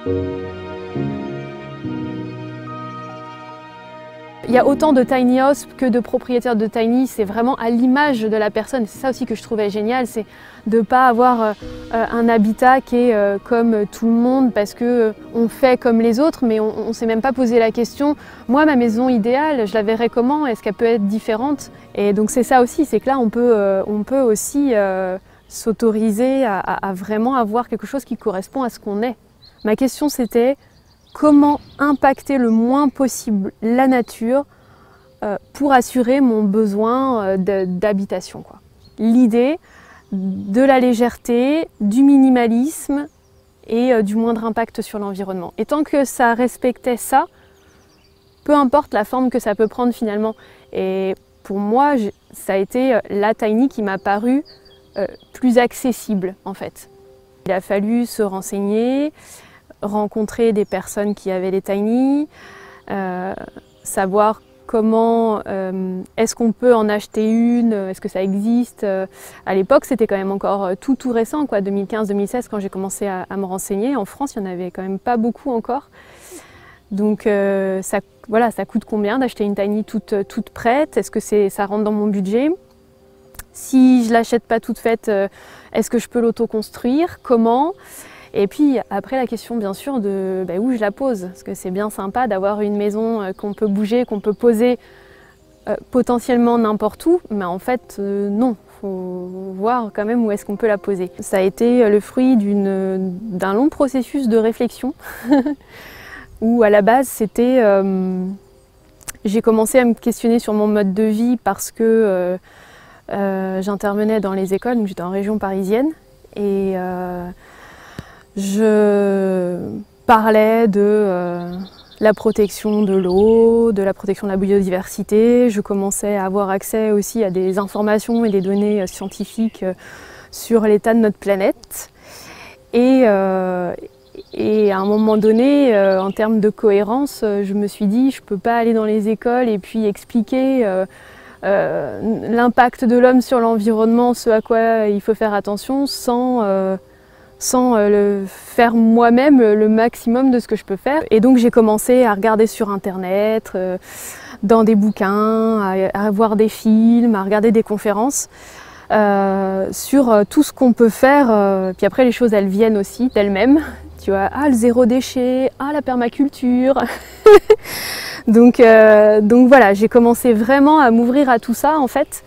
Il y a autant de tiny house que de propriétaires de tiny, c'est vraiment à l'image de la personne. C'est ça aussi que je trouvais génial, c'est de ne pas avoir un habitat qui est comme tout le monde parce qu'on fait comme les autres, mais on ne s'est même pas posé la question. Moi, ma maison idéale, je la verrais comment? Est-ce qu'elle peut être différente? Et donc c'est ça aussi, c'est que là on peut aussi s'autoriser à vraiment avoir quelque chose qui correspond à ce qu'on est. Ma question c'était: comment impacter le moins possible la nature pour assurer mon besoin d'habitation, quoi. L'idée de la légèreté, du minimalisme et du moindre impact sur l'environnement. Et tant que ça respectait ça, peu importe la forme que ça peut prendre finalement. Et pour moi, ça a été la tiny qui m'a paru plus accessible en fait. Il a fallu se renseigner, rencontrer des personnes qui avaient les tiny, savoir comment est-ce qu'on peut en acheter une, est-ce que ça existe. À l'époque, c'était quand même encore tout récent, quoi, 2015-2016, quand j'ai commencé à me renseigner. En France, il n'y en avait quand même pas beaucoup encore. Donc voilà, ça coûte combien d'acheter une tiny toute prête? Est-ce que ça rentre dans mon budget? Si je ne l'achète pas toute faite, est-ce que je peux l'auto-construire? Comment? Et puis après la question bien sûr de où je la pose, parce que c'est bien sympa d'avoir une maison qu'on peut bouger, qu'on peut poser potentiellement n'importe où, mais en fait non, il faut voir quand même où est-ce qu'on peut la poser. Ça a été le fruit d'un long processus de réflexion, où à la base c'était... j'ai commencé à me questionner sur mon mode de vie parce que j'intervenais dans les écoles, donc j'étais en région parisienne, et je parlais de la protection de l'eau, de la protection de la biodiversité. Je commençais à avoir accès aussi à des informations et des données scientifiques sur l'état de notre planète. Et à un moment donné, en termes de cohérence, je me suis dit je ne peux pas aller dans les écoles et puis expliquer l'impact de l'homme sur l'environnement, ce à quoi il faut faire attention, sans faire moi-même le maximum de ce que je peux faire. Et donc j'ai commencé à regarder sur internet, dans des bouquins, à voir des films, à regarder des conférences sur tout ce qu'on peut faire. Puis après les choses elles viennent aussi d'elles-mêmes. Tu vois, le zéro déchet, la permaculture. donc voilà, j'ai commencé vraiment à m'ouvrir à tout ça en fait.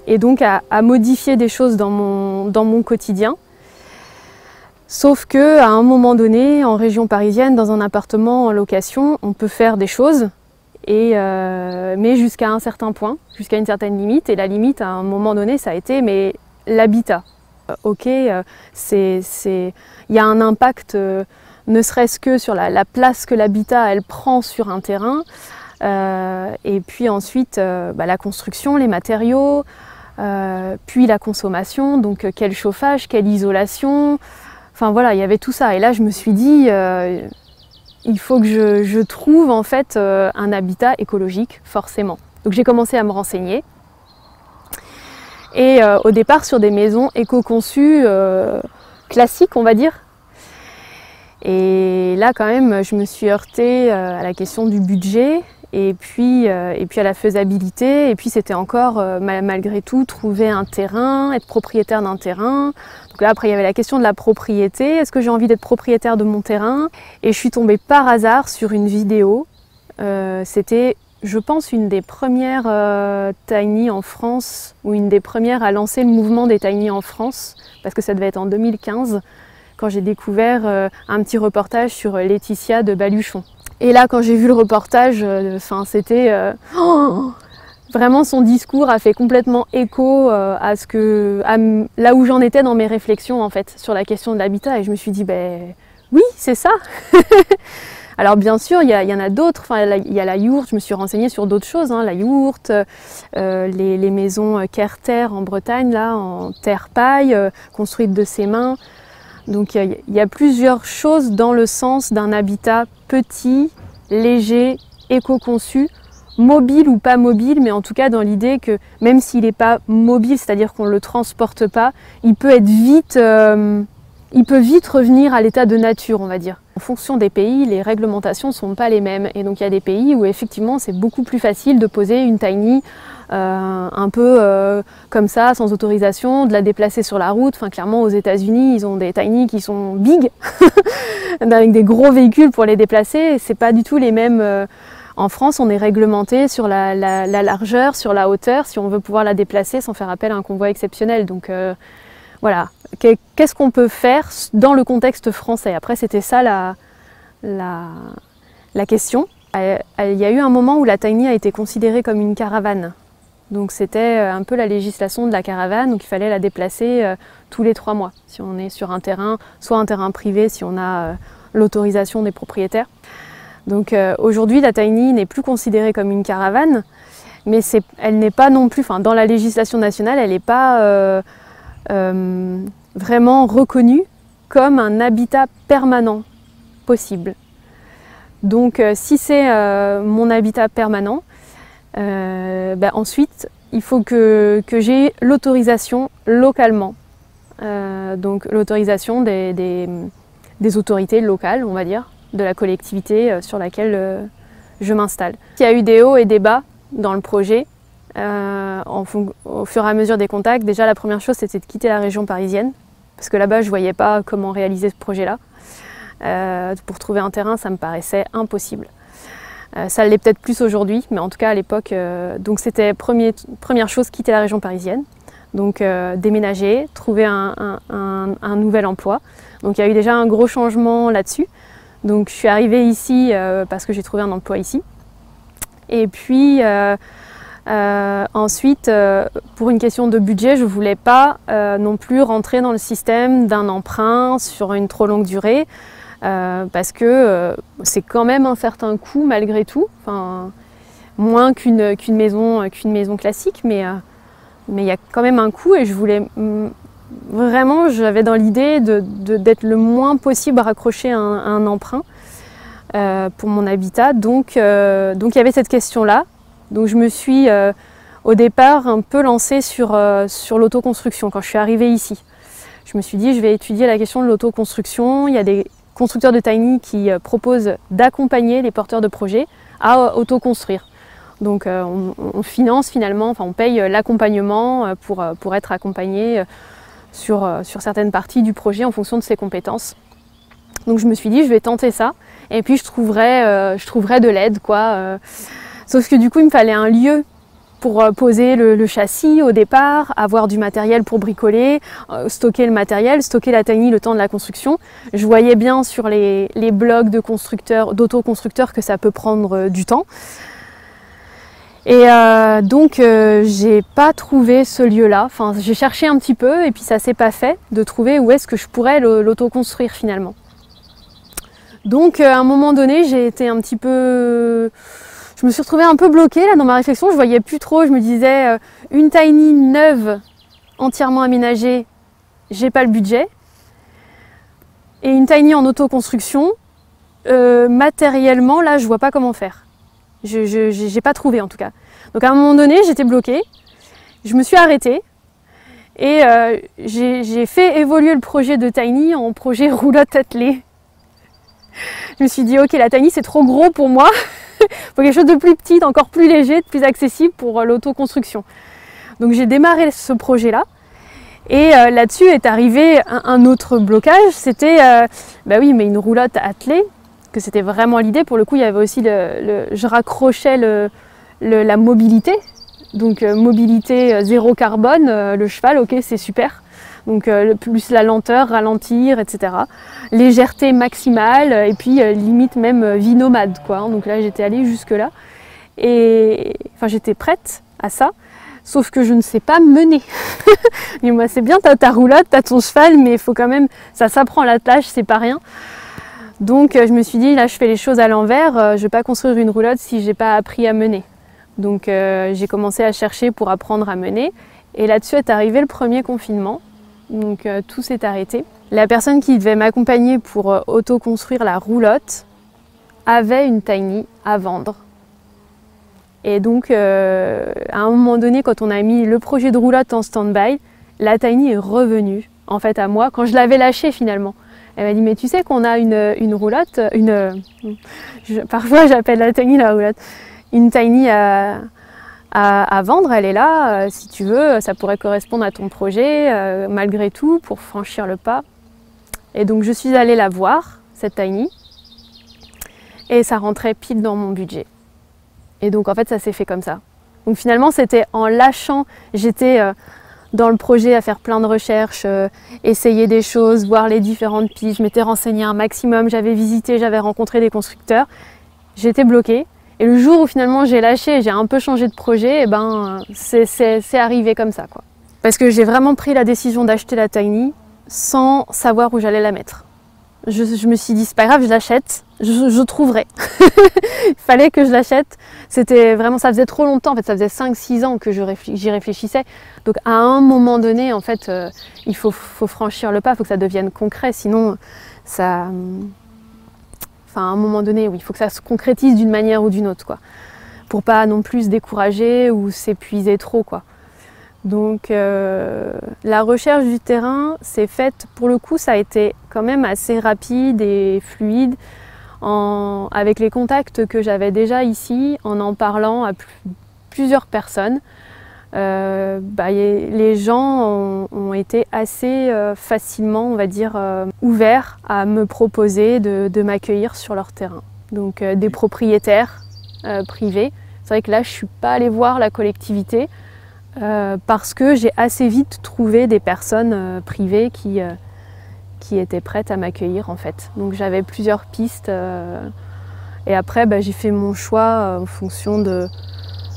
Et donc à modifier des choses dans mon quotidien. Sauf qu'à un moment donné, en région parisienne, dans un appartement en location, on peut faire des choses, mais jusqu'à un certain point, jusqu'à une certaine limite. Et la limite, à un moment donné, ça a été l'habitat. Ok, il y a un impact, ne serait-ce que sur la place que l'habitat elle prend sur un terrain. Et puis ensuite la construction, les matériaux, puis la consommation, donc quel chauffage, quelle isolation, enfin voilà, il y avait tout ça. Et là je me suis dit, il faut que je trouve en fait un habitat écologique, forcément. Donc j'ai commencé à me renseigner. Et au départ sur des maisons éco-conçues classiques, on va dire. Et là quand même, je me suis heurtée à la question du budget. Et puis à la faisabilité, et puis c'était encore malgré tout trouver un terrain, être propriétaire d'un terrain. Donc là après il y avait la question de la propriété, est-ce que j'ai envie d'être propriétaire de mon terrain? Et je suis tombée par hasard sur une vidéo, c'était je pense une des premières tiny en France, ou une des premières à lancer le mouvement des tiny en France, parce que ça devait être en 2015, quand j'ai découvert un petit reportage sur Laetitia de Baluchon. Et là, quand j'ai vu le reportage, c'était vraiment son discours a fait complètement écho à là où j'en étais dans mes réflexions en fait sur la question de l'habitat. Et je me suis dit, oui, c'est ça. Alors bien sûr, il y en a d'autres. Il y a la yourte. Je me suis renseignée sur d'autres choses. La yourte, les maisons Kerter en Bretagne, là, en terre paille, construites de ses mains. Donc il y a plusieurs choses dans le sens d'un habitat petit, léger, éco-conçu, mobile ou pas mobile, mais en tout cas dans l'idée que même s'il n'est pas mobile, c'est-à-dire qu'on ne le transporte pas, il peut être vite il peut vite revenir à l'état de nature, on va dire. En fonction des pays, les réglementations ne sont pas les mêmes. Et donc il y a des pays où effectivement c'est beaucoup plus facile de poser une tiny un peu comme ça, sans autorisation, de la déplacer sur la route. Enfin, clairement, aux États-Unis, ils ont des tiny qui sont big, avec des gros véhicules pour les déplacer. C'est pas du tout les mêmes. En France, on est réglementé sur la largeur, sur la hauteur, si on veut pouvoir la déplacer sans faire appel à un convoi exceptionnel. Donc voilà, qu'est-ce qu'on peut faire dans le contexte français? Après, c'était ça la question. Il y a eu un moment où la tiny a été considérée comme une caravane. Donc c'était un peu la législation de la caravane, donc il fallait la déplacer tous les 3 mois, si on est sur un terrain, soit un terrain privé si on a l'autorisation des propriétaires. Donc aujourd'hui, la tiny n'est plus considérée comme une caravane, mais elle n'est pas non plus, enfin dans la législation nationale, elle n'est pas vraiment reconnue comme un habitat permanent possible. Donc si c'est mon habitat permanent, ensuite il faut que j'ai l'autorisation localement. Donc l'autorisation des autorités locales, on va dire, de la collectivité sur laquelle je m'installe. Il y a eu des hauts et des bas dans le projet. Au fur et à mesure des contacts, déjà la première chose c'était de quitter la région parisienne, parce que là-bas je ne voyais pas comment réaliser ce projet-là. Pour trouver un terrain, ça me paraissait impossible. Ça l'est peut-être plus aujourd'hui, mais en tout cas à l'époque, donc c'était première chose, quitter la région parisienne. Donc déménager, trouver un nouvel emploi. Donc il y a eu déjà un gros changement là-dessus. Donc je suis arrivée ici parce que j'ai trouvé un emploi ici. Et puis ensuite, pour une question de budget, je ne voulais pas non plus rentrer dans le système d'un emprunt sur une trop longue durée. Parce que c'est quand même un certain coût malgré tout, enfin, moins qu'une maison classique, mais il y a quand même un coût et je voulais vraiment, j'avais dans l'idée d'être le moins possible raccroché à un emprunt pour mon habitat, donc il y avait cette question-là, donc je me suis au départ un peu lancée sur l'autoconstruction quand je suis arrivée ici. Je me suis dit je vais étudier la question de l'autoconstruction, il y a des constructeurs de tiny qui proposent d'accompagner les porteurs de projets à autoconstruire. Donc on finance finalement, enfin on paye l'accompagnement pour être accompagné sur certaines parties du projet en fonction de ses compétences. Donc je me suis dit je vais tenter ça et puis je trouverai de l'aide quoi. Sauf que du coup il me fallait un lieu pour poser le châssis au départ, avoir du matériel pour bricoler, stocker le matériel, stocker la tiny le temps de la construction. Je voyais bien sur les blogs de constructeurs, d'autoconstructeurs que ça peut prendre du temps. Et donc j'ai pas trouvé ce lieu-là. Enfin, j'ai cherché un petit peu et puis ça s'est pas fait de trouver où est-ce que je pourrais l'autoconstruire finalement. Donc à un moment donné, j'ai été un petit peu... Je me suis retrouvée un peu bloquée là dans ma réflexion, je voyais plus trop, je me disais une tiny neuve, entièrement aménagée, j'ai pas le budget. Et une tiny en autoconstruction, matériellement là je vois pas comment faire. J'ai pas trouvé en tout cas. Donc à un moment donné j'étais bloquée, je me suis arrêtée et j'ai fait évoluer le projet de tiny en projet roulotte attelée. Je me suis dit ok la tiny c'est trop gros pour moi. Il faut quelque chose de plus petit, encore plus léger, de plus accessible pour l'autoconstruction. Donc j'ai démarré ce projet-là et là-dessus est arrivé un autre blocage, c'était bah oui mais une roulotte attelée, que c'était vraiment l'idée. Pour le coup il y avait aussi je raccrochais la mobilité, donc mobilité zéro carbone, le cheval ok c'est super. Donc plus la lenteur, ralentir, etc. Légèreté maximale et puis limite même vie nomade quoi. Donc là j'étais allée jusque là et enfin j'étais prête à ça, sauf que je ne sais pas mener. Et moi c'est bien, t'as ta roulotte, t'as ton cheval, mais il faut quand même, ça s'apprend à la tâche, c'est pas rien. Donc je me suis dit là je fais les choses à l'envers, je vais pas construire une roulotte si j'ai pas appris à mener. Donc j'ai commencé à chercher pour apprendre à mener et là-dessus est arrivé le premier confinement. Donc tout s'est arrêté. La personne qui devait m'accompagner pour autoconstruire la roulotte avait une tiny à vendre. Et donc à un moment donné, quand on a mis le projet de roulotte en stand-by, la tiny est revenue en fait à moi quand je l'avais lâchée finalement. Elle m'a dit mais tu sais qu'on a une roulotte, parfois j'appelle la tiny la roulotte, une tiny à vendre, elle est là, si tu veux, ça pourrait correspondre à ton projet malgré tout pour franchir le pas. Et donc je suis allée la voir, cette tiny, et ça rentrait pile dans mon budget. Et donc en fait ça s'est fait comme ça. Donc finalement c'était en lâchant, j'étais dans le projet à faire plein de recherches, essayer des choses, voir les différentes pistes, je m'étais renseignée un maximum, j'avais visité, j'avais rencontré des constructeurs, j'étais bloquée. Et le jour où finalement j'ai lâché, j'ai un peu changé de projet, et ben c'est arrivé comme ça, quoi. Parce que j'ai vraiment pris la décision d'acheter la tiny sans savoir où j'allais la mettre. Je me suis dit c'est pas grave, je l'achète, je trouverai. Il fallait que je l'achète. C'était vraiment, ça faisait trop longtemps, en fait, ça faisait 5-6 ans que j'y réfléchissais. Donc à un moment donné, en fait, il faut franchir le pas, il faut que ça devienne concret, sinon ça... Enfin, à un moment donné, oui, il faut que ça se concrétise d'une manière ou d'une autre, quoi, pour pas non plus se décourager ou s'épuiser trop, quoi. Donc la recherche du terrain s'est faite, pour le coup, ça a été quand même assez rapide et fluide, avec les contacts que j'avais déjà ici, en parlant à plusieurs personnes. Les gens ont été assez facilement, on va dire, ouverts à me proposer de m'accueillir sur leur terrain. Donc des propriétaires privés. C'est vrai que là, je ne suis pas allée voir la collectivité parce que j'ai assez vite trouvé des personnes privées qui étaient prêtes à m'accueillir, en fait. Donc j'avais plusieurs pistes et après, j'ai fait mon choix en fonction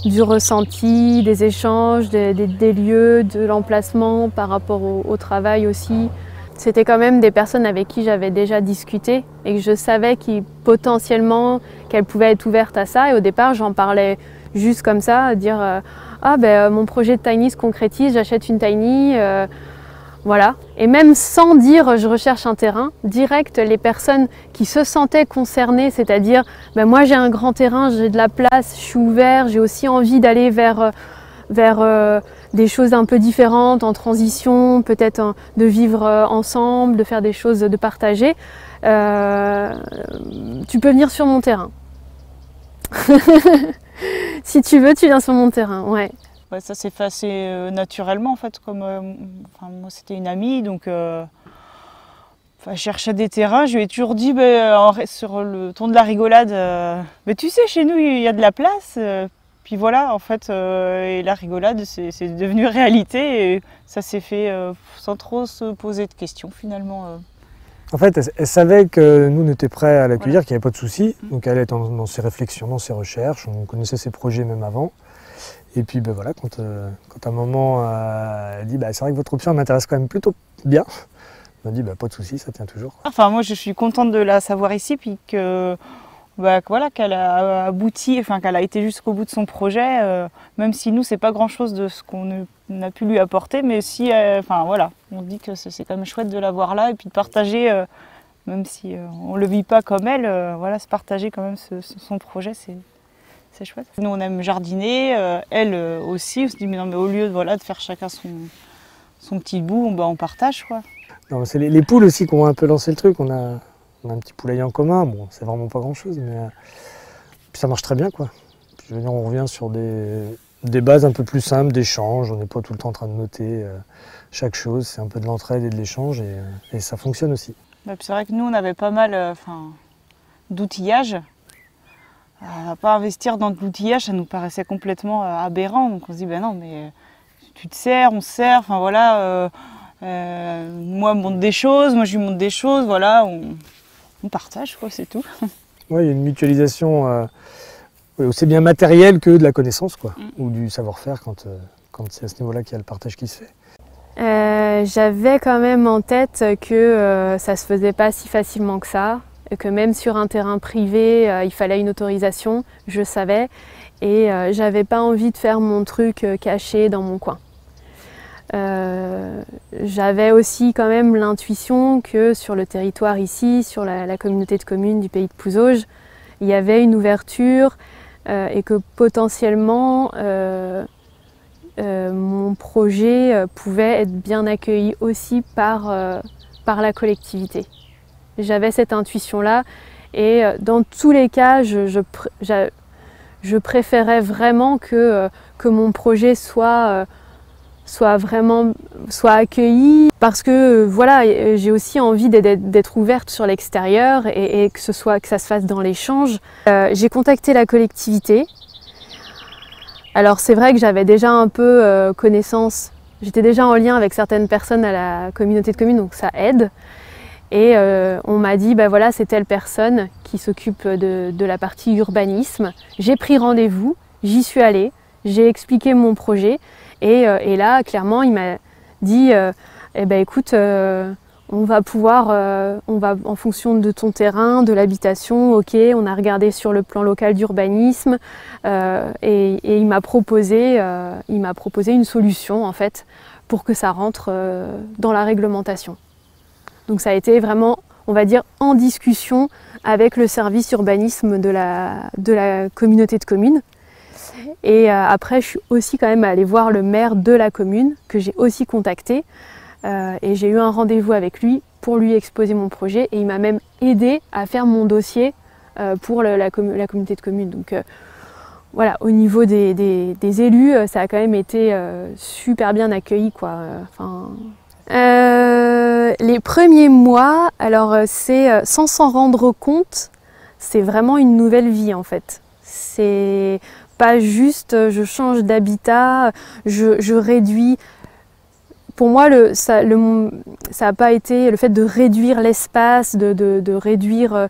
du ressenti, des échanges, des lieux, de l'emplacement par rapport au travail aussi. C'était quand même des personnes avec qui j'avais déjà discuté et que je savais potentiellement qu'elles pouvaient être ouvertes à ça. Et au départ, j'en parlais juste comme ça, dire mon projet de tiny se concrétise, j'achète une tiny. Voilà. Et même sans dire je recherche un terrain, direct les personnes qui se sentaient concernées, c'est-à-dire moi j'ai un grand terrain, j'ai de la place, je suis ouvert, j'ai aussi envie d'aller vers des choses un peu différentes, en transition, peut-être de vivre ensemble, de faire des choses, de partager, tu peux venir sur mon terrain. Si tu veux, tu viens sur mon terrain, ouais. Ouais, ça s'est fait assez naturellement en fait, comme moi c'était une amie, donc je cherchais des terrains, je lui ai toujours dit sur le ton de la rigolade, mais tu sais chez nous il y a de la place, puis voilà en fait, et la rigolade c'est devenu réalité et ça s'est fait sans trop se poser de questions finalement. En fait, elle savait que nous on était prêts à l'accueillir, Voilà. qu'il n'y avait pas de souci, donc elle est dans ses réflexions, dans ses recherches, on connaissait ses projets même avant. Et puis voilà, quand à un moment elle dit c'est vrai que votre option m'intéresse quand même plutôt bien, on m'a dit pas de souci, ça tient toujours. Enfin moi je suis contente de la savoir ici, puis que voilà, qu'elle a abouti, qu'elle a été jusqu'au bout de son projet, même si nous c'est pas grand chose de ce qu'on a pu lui apporter, mais si voilà, on dit que c'est quand même chouette de la voir là et puis de partager, même si on le vit pas comme elle, voilà, se partager quand même son projet, c'est chouette. Nous on aime jardiner, elle aussi, on se dit mais non mais au lieu de faire chacun son petit bout, on partage quoi. Non, c'est les poules aussi qui ont un peu lancé le truc, on a un petit poulailler en commun, bon c'est vraiment pas grand chose, mais puis ça marche très bien quoi. Puis, je veux dire, on revient sur des bases un peu plus simples d'échange, on n'est pas tout le temps en train de noter chaque chose, c'est un peu de l'entraide et de l'échange et ça fonctionne aussi. C'est vrai que nous on avait pas mal d'outillage. Pas investir dans de l'outillage, ça nous paraissait complètement aberrant. Donc on se dit, non, mais tu te sers, on se sert, moi je monte des choses, moi je lui montre des choses, voilà, on partage, quoi, c'est tout. Oui, il y a une mutualisation aussi bien matérielle que de la connaissance, quoi, ou du savoir-faire quand c'est à ce niveau-là qu'il y a le partage qui se fait. J'avais quand même en tête que ça se faisait pas si facilement que ça. Que même sur un terrain privé, il fallait une autorisation, je savais, et j'avais pas envie de faire mon truc caché dans mon coin. J'avais aussi quand même l'intuition que sur le territoire ici, sur la communauté de communes du pays de Pouzauges, il y avait une ouverture et que potentiellement mon projet pouvait être bien accueilli aussi par la collectivité. J'avais cette intuition-là et dans tous les cas, je préférais vraiment que mon projet soit accueilli parce que voilà, j'ai aussi envie d'être ouverte sur l'extérieur et que ça se fasse dans l'échange. J'ai contacté la collectivité. Alors c'est vrai que j'avais déjà un peu connaissance, j'étais déjà en lien avec certaines personnes à la communauté de communes, donc ça aide. Et on m'a dit, ben voilà, c'est telle personne qui s'occupe de la partie urbanisme. J'ai pris rendez-vous, j'y suis allée, j'ai expliqué mon projet. Et là, clairement, il m'a dit, eh ben écoute, on va en fonction de ton terrain, de l'habitation, ok, on a regardé sur le plan local d'urbanisme et il m'a proposé une solution en fait pour que ça rentre dans la réglementation. Donc ça a été vraiment, on va dire, en discussion avec le service urbanisme de la communauté de communes. Et après, je suis aussi quand même allée voir le maire de la commune, que j'ai aussi contacté. Et j'ai eu un rendez-vous avec lui pour lui exposer mon projet. Et il m'a même aidé à faire mon dossier pour la communauté de communes. Donc voilà, au niveau des élus, ça a quand même été super bien accueilli, quoi. Les premiers mois, alors c'est sans s'en rendre compte, c'est vraiment une nouvelle vie en fait. C'est pas juste je change d'habitat, je réduis. Pour moi, ça n'a pas été le fait de réduire l'espace, de réduire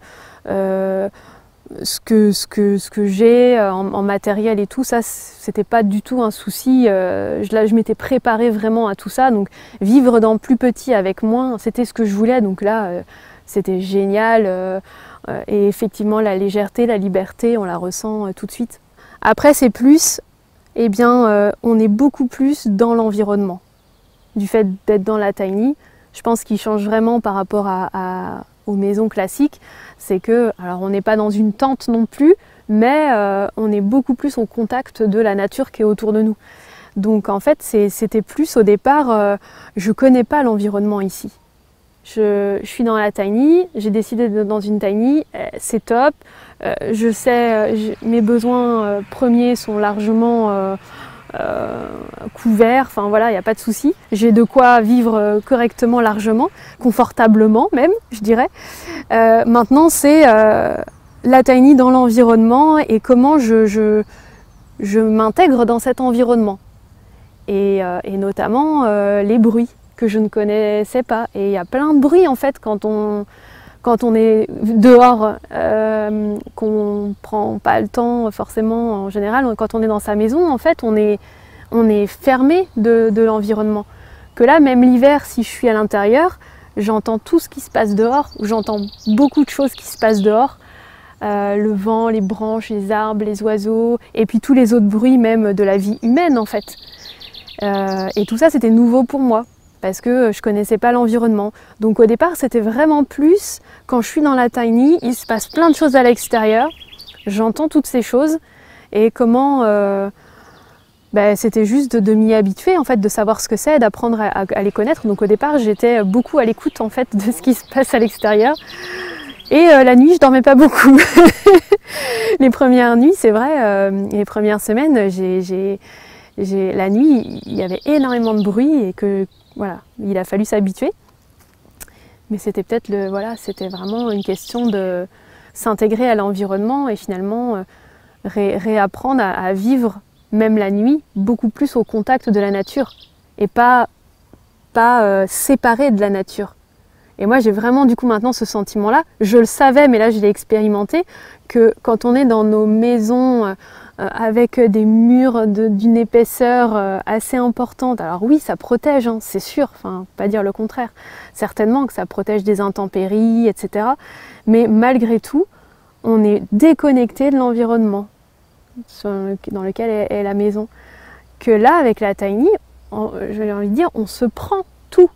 ce que j'ai en matériel et tout, ça c'était pas du tout un souci. Je m'étais préparée vraiment à tout ça, donc vivre dans plus petit avec moins, c'était ce que je voulais, donc là c'était génial. Et effectivement la légèreté, la liberté, on la ressent tout de suite. Après c'est plus, eh bien on est beaucoup plus dans l'environnement. Du fait d'être dans la tiny, je pense qu'il change vraiment par rapport aux maisons classiques, c'est que, alors on n'est pas dans une tente non plus, mais on est beaucoup plus au contact de la nature qui est autour de nous. Donc en fait, c'était plus au départ, je ne connais pas l'environnement ici. Je suis dans la tiny, j'ai décidé d'être dans une tiny, c'est top. Je sais, mes besoins premiers sont largement couverts, enfin voilà, il n'y a pas de souci. J'ai de quoi vivre correctement, largement, confortablement même, je dirais. Maintenant, c'est la tiny dans l'environnement et comment je m'intègre dans cet environnement. Et notamment les bruits que je ne connaissais pas. Et il y a plein de bruits en fait quand on est dehors, qu'on ne prend pas le temps forcément en général. Quand on est dans sa maison, en fait, on est fermé de l'environnement. Que là, même l'hiver, si je suis à l'intérieur, j'entends tout ce qui se passe dehors, ou j'entends beaucoup de choses qui se passent dehors. Le vent, les branches, les arbres, les oiseaux, et puis tous les autres bruits même de la vie humaine en fait. Et tout ça, c'était nouveau pour moi, parce que je ne connaissais pas l'environnement. Donc au départ, c'était vraiment plus, quand je suis dans la tiny, il se passe plein de choses à l'extérieur, j'entends toutes ces choses, et comment c'était juste de m'y habituer, en fait, de savoir ce que c'est, d'apprendre à les connaître. Donc au départ, j'étais beaucoup à l'écoute en fait, de ce qui se passe à l'extérieur. Et la nuit, je dormais pas beaucoup. Les premières nuits, c'est vrai, les premières semaines, la nuit, il y avait énormément de bruit et que voilà, il a fallu s'habituer. Mais c'était peut-être c'était vraiment une question de s'intégrer à l'environnement et finalement réapprendre à vivre même la nuit beaucoup plus au contact de la nature et pas séparé de la nature. Et moi j'ai vraiment du coup maintenant ce sentiment-là, je le savais mais là je l'ai expérimenté, que quand on est dans nos maisons avec des murs d'une épaisseur assez importante, alors oui ça protège, hein, c'est sûr, enfin pas dire le contraire, certainement que ça protège des intempéries, etc. Mais malgré tout, on est déconnecté de l'environnement dans lequel est la maison. Que là avec la tiny, j'ai envie de dire, on se prend tout.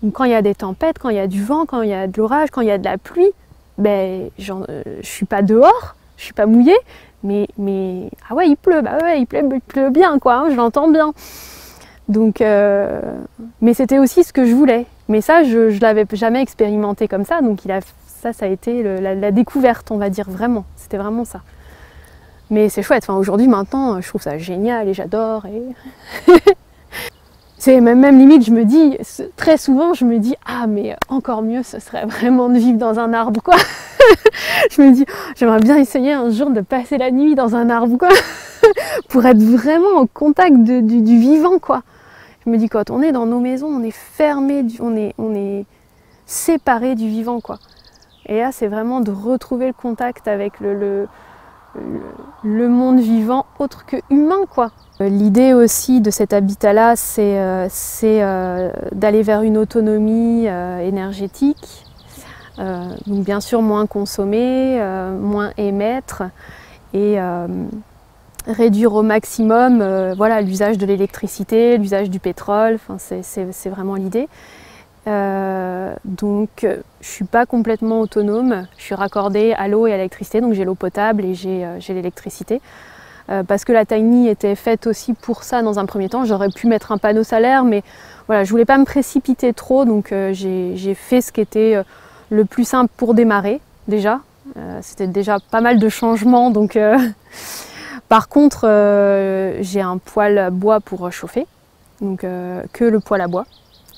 Donc, quand il y a des tempêtes, quand il y a du vent, quand il y a de l'orage, quand il y a de la pluie, je ne suis pas dehors, je ne suis pas mouillée, ah ouais, il pleut, bah ouais, il pleut bien, quoi, hein, je l'entends bien. Donc, mais c'était aussi ce que je voulais. Mais ça, je ne l'avais jamais expérimenté comme ça, donc ça a été la découverte, on va dire, vraiment. C'était vraiment ça. Mais c'est chouette, enfin, aujourd'hui, maintenant, je trouve ça génial et j'adore. C'est même limite, je me dis, très souvent, je me dis, ah mais encore mieux, ce serait vraiment de vivre dans un arbre, quoi. Je me dis, j'aimerais bien essayer un jour de passer la nuit dans un arbre, quoi, pour être vraiment au contact du vivant, quoi. Je me dis, quand on est dans nos maisons, on est fermé, on est séparé du vivant, quoi. Et là, c'est vraiment de retrouver le contact avec le monde vivant autre que humain, quoi. L'idée aussi de cet habitat-là, c'est d'aller vers une autonomie énergétique. Donc bien sûr moins consommer, moins émettre et réduire au maximum voilà, l'usage de l'électricité, l'usage du pétrole, enfin, c'est vraiment l'idée. Donc je ne suis pas complètement autonome, je suis raccordée à l'eau et à l'électricité, donc j'ai l'eau potable et j'ai l'électricité. Parce que la tiny était faite aussi pour ça dans un premier temps. J'aurais pu mettre un panneau solaire, mais voilà, je voulais pas me précipiter trop, donc j'ai fait ce qui était le plus simple pour démarrer déjà. C'était déjà pas mal de changements, donc par contre j'ai un poêle bois pour chauffer, donc que le poêle à bois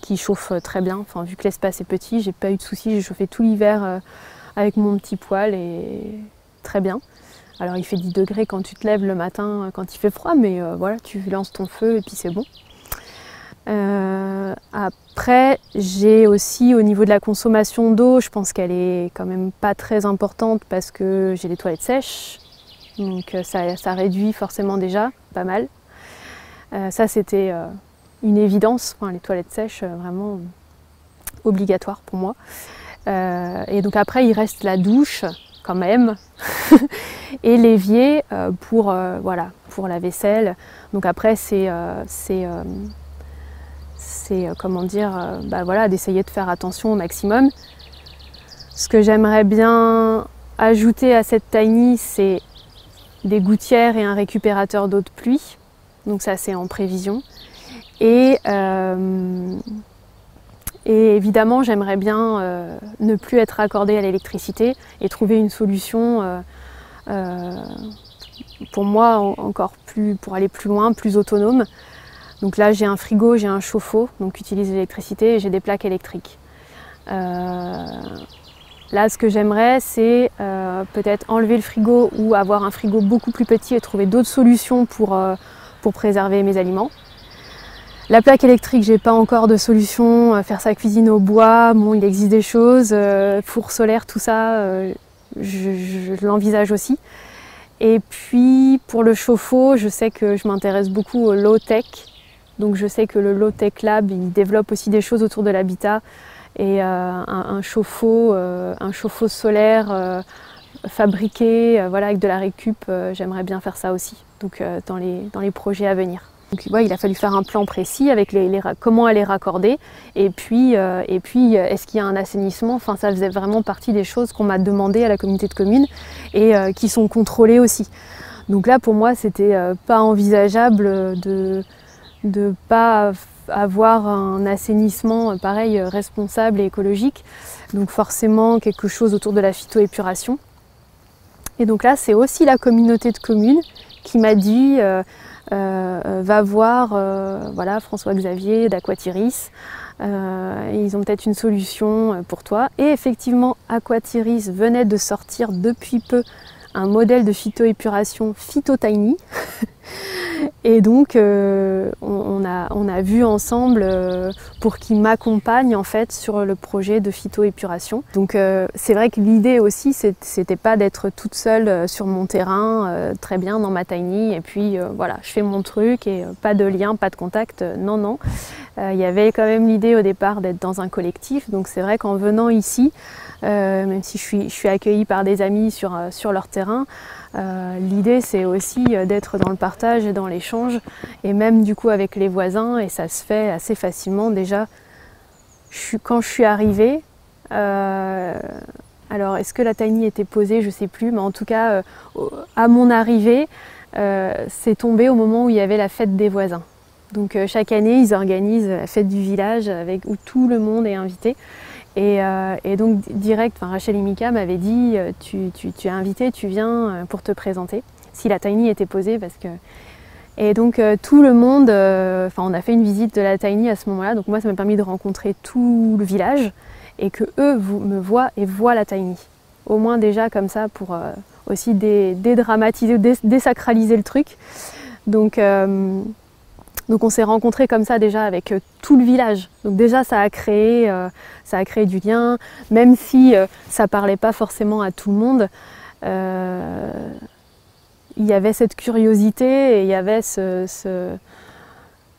qui chauffe très bien. Enfin, vu que l'espace est petit, j'ai pas eu de soucis, j'ai chauffé tout l'hiver avec mon petit poêle et très bien. Alors il fait 10 degrés quand tu te lèves le matin, quand il fait froid, mais voilà, tu lances ton feu et puis c'est bon. Après, j'ai aussi au niveau de la consommation d'eau, je pense qu'elle est quand même pas très importante parce que j'ai les toilettes sèches. Donc ça réduit forcément déjà pas mal. Ça c'était une évidence, enfin, les toilettes sèches vraiment obligatoires pour moi. Et donc après il reste la douche quand même et l'évier pour la vaisselle. Donc après c'est comment dire, voilà, d'essayer de faire attention au maximum. Ce que j'aimerais bien ajouter à cette tiny, c'est des gouttières et un récupérateur d'eau de pluie. Donc ça c'est en prévision. Et évidemment, j'aimerais bien ne plus être raccordée à l'électricité et trouver une solution pour moi encore plus, pour aller plus loin, plus autonome. Donc là, j'ai un frigo, j'ai un chauffe-eau, donc utilise l'électricité, et j'ai des plaques électriques. Là, ce que j'aimerais, c'est peut-être enlever le frigo ou avoir un frigo beaucoup plus petit et trouver d'autres solutions pour préserver mes aliments. La plaque électrique, j'ai pas encore de solution. Faire sa cuisine au bois, bon, il existe des choses. Four solaire, tout ça, je l'envisage aussi. Et puis pour le chauffe-eau, je sais que je m'intéresse beaucoup au low-tech. Donc je sais que le Low-Tech Lab, il développe aussi des choses autour de l'habitat. Et un chauffe-eau solaire fabriqué voilà, avec de la récup, j'aimerais bien faire ça aussi. Donc dans les projets à venir. Donc, ouais, il a fallu faire un plan précis avec comment elle est raccordée et puis est-ce qu'il y a un assainissement. Enfin, ça faisait vraiment partie des choses qu'on m'a demandé à la communauté de communes et qui sont contrôlées aussi. Donc là, pour moi, c'était pas envisageable de pas avoir un assainissement pareil responsable et écologique. Donc forcément quelque chose autour de la phytoépuration. Et donc là, c'est aussi la communauté de communes qui m'a dit va voir voilà, François-Xavier d'Aquatiris, ils ont peut-être une solution pour toi. Et effectivement, Aquatiris venait de sortir depuis peu un modèle de phytoépuration PhytoTiny. Et donc on a vu ensemble pour qu'ils m'accompagnent en fait sur le projet de phytoépuration. Donc c'est vrai que l'idée aussi c'était pas d'être toute seule sur mon terrain très bien dans ma tiny et puis voilà, je fais mon truc et pas de lien, pas de contact, non. Il y avait quand même l'idée au départ d'être dans un collectif, donc c'est vrai qu'en venant ici, même si je suis accueillie par des amis sur leur terrain, l'idée c'est aussi d'être dans le partage et dans l'échange et même du coup avec les voisins, et ça se fait assez facilement déjà. Quand je suis arrivée, Alors, est-ce que la tiny était posée? Je ne sais plus, mais en tout cas, à mon arrivée, c'est tombé au moment où il y avait la fête des voisins. Donc, chaque année, ils organisent la fête du village où tout le monde est invité. Et donc, direct, Rachel et Mika m'avaient dit tu es invité, tu viens pour te présenter. Si la tiny était posée, parce que. Et donc, tout le monde, on a fait une visite de la tiny à ce moment-là. Donc, moi, ça m'a permis de rencontrer tout le village. Et que eux me voient et voient la tiny. Au moins déjà comme ça pour aussi dédramatiser, désacraliser le truc. Donc on s'est rencontrés comme ça déjà avec tout le village. Donc déjà ça a créé du lien, même si ça parlait pas forcément à tout le monde. Il y avait cette curiosité et il y avait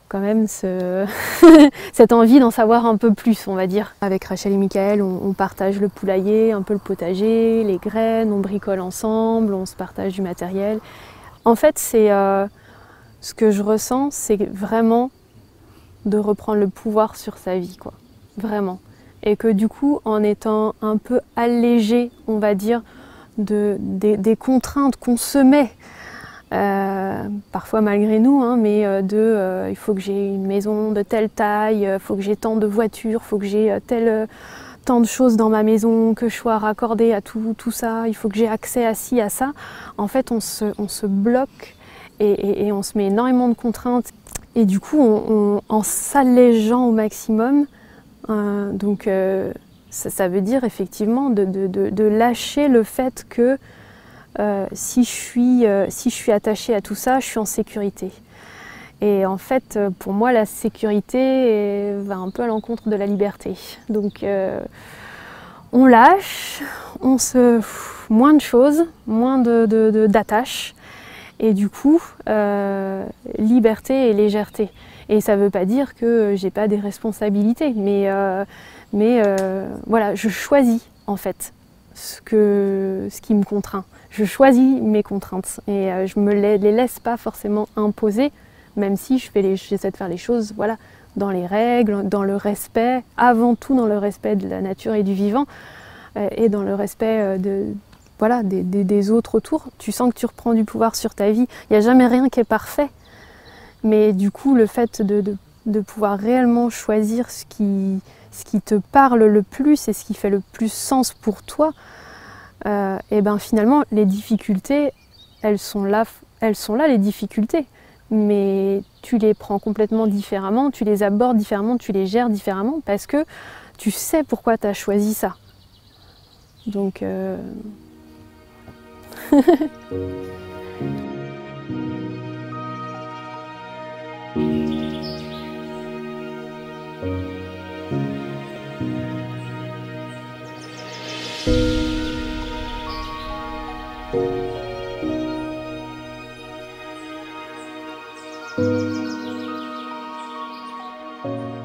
quand même cette envie d'en savoir un peu plus, on va dire. Avec Rachel et Michael, on partage le poulailler, un peu le potager, les graines, on bricole ensemble, on se partage du matériel. En fait, ce que je ressens, c'est vraiment de reprendre le pouvoir sur sa vie, quoi. Vraiment. Et que du coup, en étant un peu allégé, on va dire, des contraintes qu'on se met, parfois malgré nous, hein, mais il faut que j'ai une maison de telle taille, il faut que j'ai tant de voitures, il faut que j'ai tant de choses dans ma maison, que je sois raccordée à tout ça, il faut que j'ai accès à ci, à ça. En fait, on se bloque et on se met énormément de contraintes. Et du coup, en s'allégeant au maximum, ça veut dire effectivement de lâcher le fait que si je suis attachée à tout ça, je suis en sécurité. Et en fait, pour moi, la sécurité va un peu à l'encontre de la liberté. Donc, on lâche, moins de choses, moins d'attaches. Et du coup, liberté et légèreté. Et ça ne veut pas dire que j'ai pas des responsabilités, mais voilà, je choisis en fait ce qui me contraint. Je choisis mes contraintes et je ne me les laisse pas forcément imposer, même si j'essaie de faire les choses voilà, dans les règles, dans le respect, avant tout dans le respect de la nature et du vivant, et dans le respect des autres autour. Tu sens que tu reprends du pouvoir sur ta vie. Il n'y a jamais rien qui est parfait, mais du coup le fait de pouvoir réellement choisir ce qui te parle le plus et ce qui fait le plus sens pour toi, et ben finalement les difficultés, elles sont là les difficultés, mais tu les prends complètement différemment, tu les abordes différemment, tu les gères différemment parce que tu sais pourquoi tu as choisi ça. Donc Thank you.